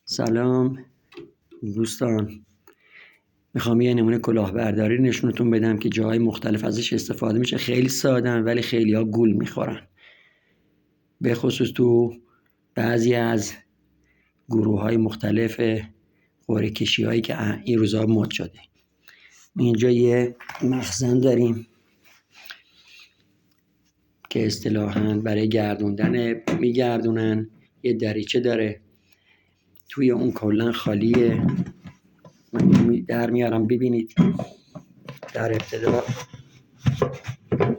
سلام دوستان، میخوام یه نمونه کلاهبرداری نشونتون بدم که جاهای مختلف ازش استفاده میشه. خیلی سادن ولی خیلی ها گول میخورن، به خصوص تو بعضی از گروه های مختلف قرعه کشی هایی که این روزها مد شده. اینجا یه مخزن داریم که اصطلاحاً برای گردوندن میگردونن، یه دریچه داره توی اون کلن خالیه. من در میارم ببینید. در ابتدا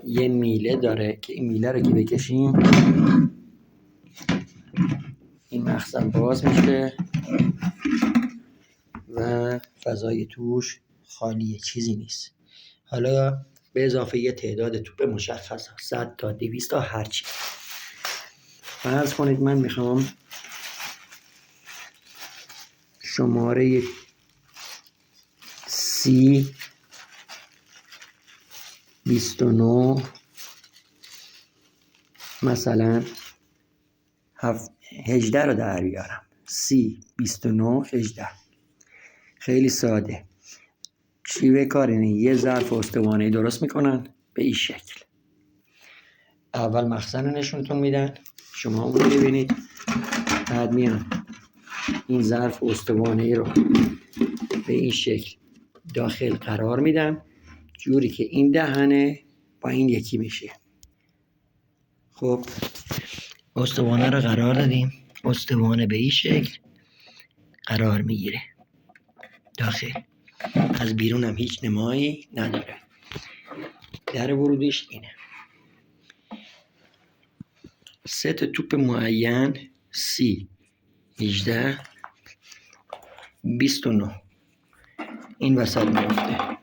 یه میله داره که این میله رو که بکشیم این مخزن باز میشه و فضای توش خالیه، چیزی نیست. حالا به اضافه یه تعداد توپ مشخص 100 تا 200 تا هرچی. فرض کنید من میخوام شماره سی 29 مثلا 18 رو در بیارم. 30 29 18. خیلی ساده. شیوه کار اینه، یه ظرف استوانه‌ای درست میکنن به این شکل. اول مخزن رو نشونتون میدن، شما اون رو ببینید، بعد میان این ظرف استوانه‌ای رو به این شکل داخل قرار میدم، جوری که این دهنه با این یکی میشه. خب استوانه رو قرار دادیم، استوانه به این شکل قرار میگیره داخل، از بیرون هم هیچ نمایی نداره. در ورودش اینه، 3 تا توپ معین 30 18 29 این وسط میفته،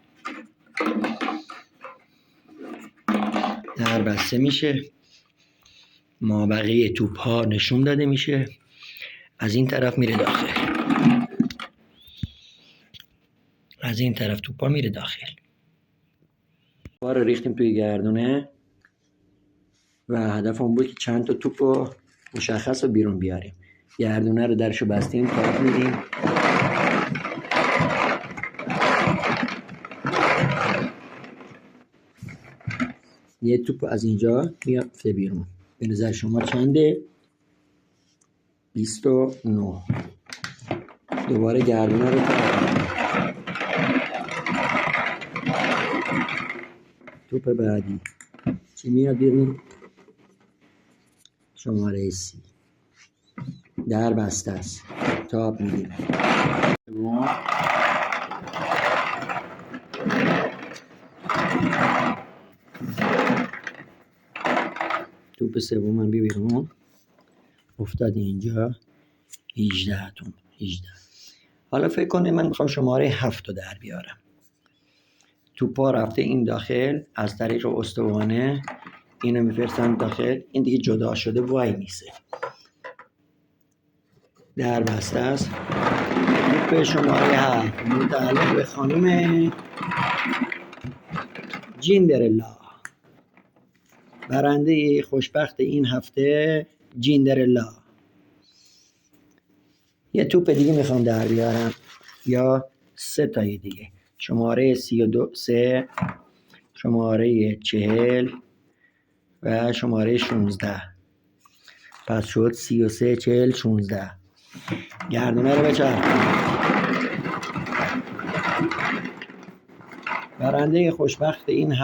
در بسته میشه، مابقی توپ ها نشون داده میشه، از این طرف میره داخل، از این طرف توپ ها میره داخل. توپ ها رو ریختیم توی گردونه و هدف اون بود که چند تا توپ مشخص رو بیرون بیاریم. گردونه رو درشو بستیم، تاب میدیم، یه توپ از اینجا میافته بیرون. به نظر شما چنده؟ 29. دوباره گردونه رو توپ بعدی چی میاد بیرون؟ شماره 30. در بسته است، تاب میدیم. توپ سوم من بیرون افتاد اینجا، 18 توپ 18. حالا فکر کنید من میخوام شماره 7 رو در بیارم. توپا رفته این داخل، از طریق استوانه اینو میفرستن داخل، این دیگه جدا شده وای میسه، در بسته است. توپ شماره 7 متعلق به خانم جیندرلا، برنده خوشبخت این هفته جیندرلا. یه توپ دیگه میخوام در بیارم، یا 3 تای دیگه، شماره 33 شماره 40 و شماره 16. پس شد 33 40 16. گردونه رو بچرخونید. برنده خوشبخت این هفته